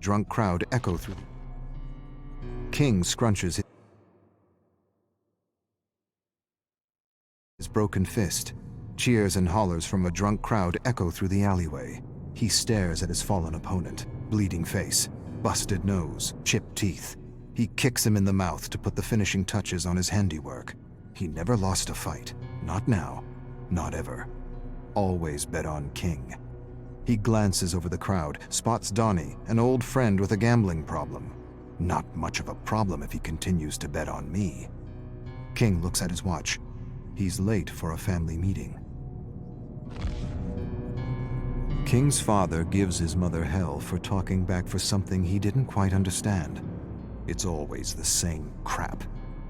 drunk crowd echo through. King scrunches his broken fist. Cheers and hollers from a drunk crowd echo through the alleyway. He stares at his fallen opponent, bleeding face, busted nose, chipped teeth. He kicks him in the mouth to put the finishing touches on his handiwork. He never lost a fight. Not now. Not ever. Always bet on King. He glances over the crowd, spots Donnie, an old friend with a gambling problem. Not much of a problem if he continues to bet on me. King looks at his watch. He's late for a family meeting. King's father gives his mother hell for talking back for something he didn't quite understand. It's always the same crap.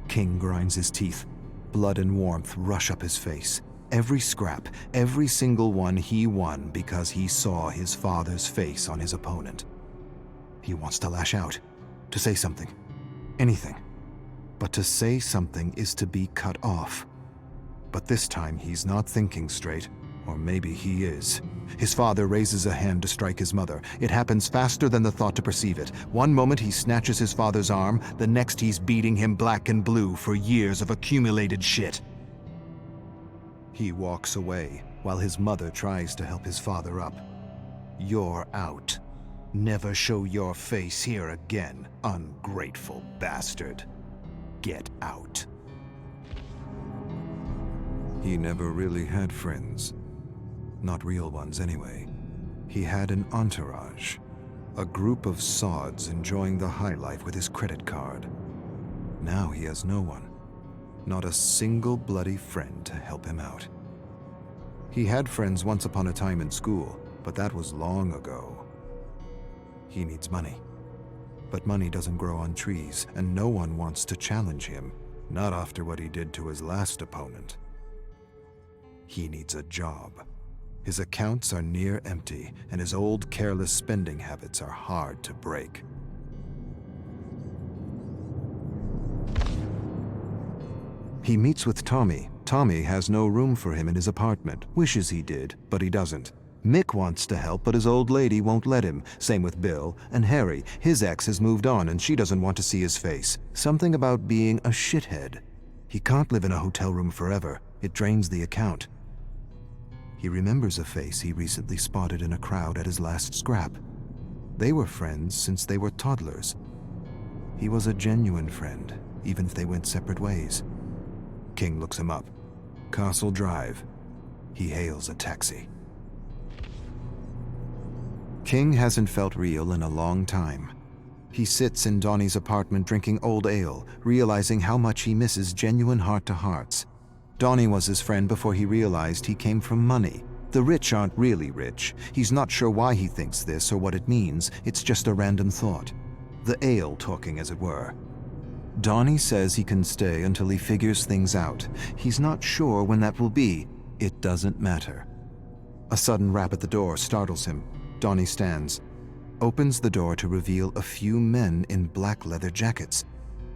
King grinds his teeth. Blood and warmth rush up his face. Every scrap, every single one he won because he saw his father's face on his opponent. He wants to lash out, to say something, anything. But to say something is to be cut off. But this time he's not thinking straight, or maybe he is. His father raises a hand to strike his mother. It happens faster than the thought to perceive it. One moment he snatches his father's arm, the next he's beating him black and blue for years of accumulated shit. He walks away while his mother tries to help his father up. You're out. Never show your face here again, ungrateful bastard. Get out. He never really had friends. Not real ones, anyway. He had an entourage. A group of sods enjoying the high life with his credit card. Now he has no one. Not a single bloody friend to help him out. He had friends once upon a time in school, but that was long ago. He needs money. But money doesn't grow on trees, and no one wants to challenge him, not after what he did to his last opponent. He needs a job. His accounts are near empty, and his old careless spending habits are hard to break. He meets with Tommy. Tommy has no room for him in his apartment. Wishes he did, but he doesn't. Mick wants to help, but his old lady won't let him. Same with Bill. And Harry. His ex has moved on, and she doesn't want to see his face. Something about being a shithead. He can't live in a hotel room forever. It drains the account. He remembers a face he recently spotted in a crowd at his last scrap. They were friends since they were toddlers. He was a genuine friend, even if they went separate ways. King looks him up. Castle Drive. He hails a taxi. King hasn't felt real in a long time. He sits in Donnie's apartment drinking old ale, realizing how much he misses genuine heart-to-hearts. Donnie was his friend before he realized he came from money. The rich aren't really rich. He's not sure why he thinks this or what it means. It's just a random thought. The ale talking, as it were. Donnie says he can stay until he figures things out. He's not sure when that will be. It doesn't matter. A sudden rap at the door startles him. Donnie stands, opens the door to reveal a few men in black leather jackets.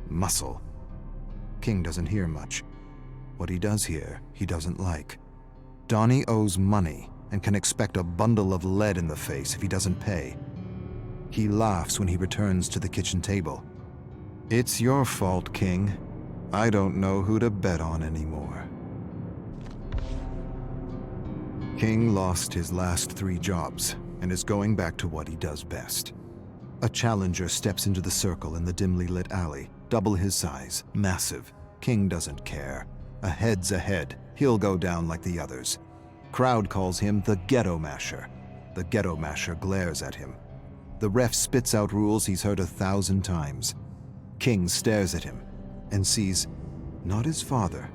Muscle. King doesn't hear much. What he does hear, he doesn't like. Donnie owes money and can expect a bundle of lead in the face if he doesn't pay. He laughs when he returns to the kitchen table. It's your fault, King. I don't know who to bet on anymore. King lost his last 3 jobs and is going back to what he does best. A challenger steps into the circle in the dimly lit alley, double his size, massive. King doesn't care. A head's a head. He'll go down like the others. Crowd calls him the Ghetto Masher. The Ghetto Masher glares at him. The ref spits out rules he's heard 1,000 times. King stares at him and sees not his father,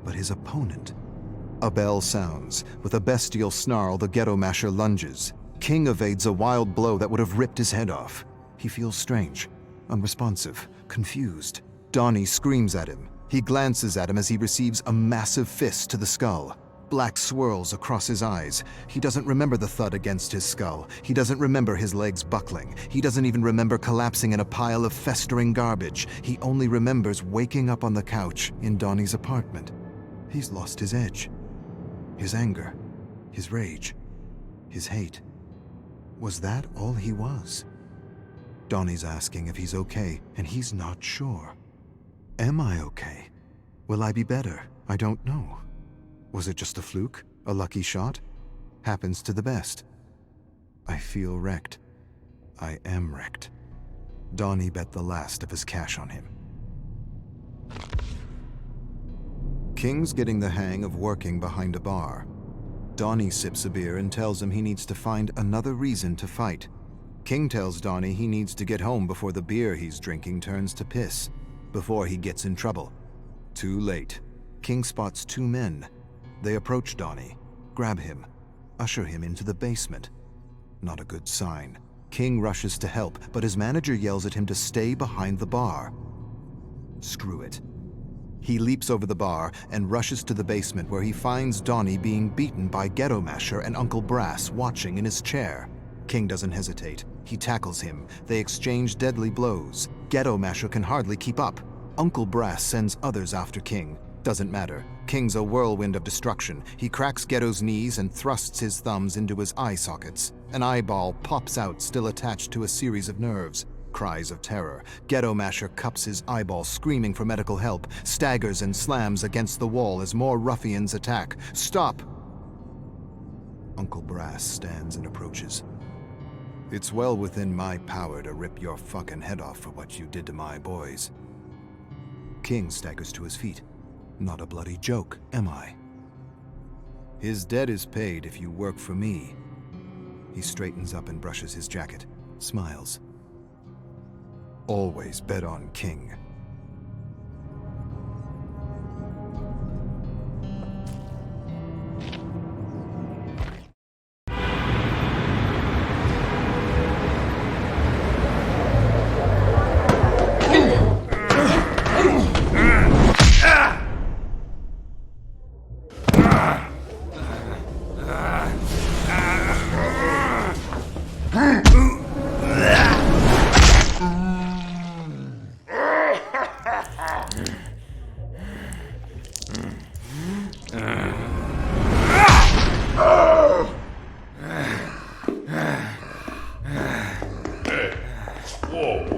but his opponent. A bell sounds. With a bestial snarl, the Ghetto Masher lunges. King evades a wild blow that would have ripped his head off. He feels strange, unresponsive, confused. Donnie screams at him. He glances at him as he receives a massive fist to the skull. Black swirls across his eyes. He doesn't remember the thud against his skull. He doesn't remember his legs buckling. He doesn't even remember collapsing in a pile of festering garbage. He only remembers waking up on the couch in Donnie's apartment. He's lost his edge. His anger. His rage. His hate. Was that all he was? Donnie's asking if he's okay, and he's not sure. Am I okay? Will I be better? I don't know. Was it just a fluke? A lucky shot? Happens to the best. I feel wrecked. I am wrecked. Donnie bet the last of his cash on him. King's getting the hang of working behind a bar. Donnie sips a beer and tells him he needs to find another reason to fight. King tells Donnie he needs to get home before the beer he's drinking turns to piss, before he gets in trouble. Too late. King spots two men. They approach Donnie, grab him, usher him into the basement. Not a good sign. King rushes to help, but his manager yells at him to stay behind the bar. Screw it. He leaps over the bar and rushes to the basement where he finds Donnie being beaten by Ghetto Masher and Uncle Brass watching in his chair. King doesn't hesitate. He tackles him. They exchange deadly blows. Ghetto Masher can hardly keep up. Uncle Brass sends others after King. Doesn't matter. King's a whirlwind of destruction. He cracks Ghetto's knees and thrusts his thumbs into his eye sockets. An eyeball pops out, still attached to a series of nerves. Cries of terror. Ghetto Masher cups his eyeball, screaming for medical help, staggers and slams against the wall as more ruffians attack. Stop! Uncle Brass stands and approaches. It's well within my power to rip your fucking head off for what you did to my boys. King staggers to his feet. Not a bloody joke, am I? His debt is paid if you work for me. He straightens up and brushes his jacket, smiles. Always bet on King. Whoa.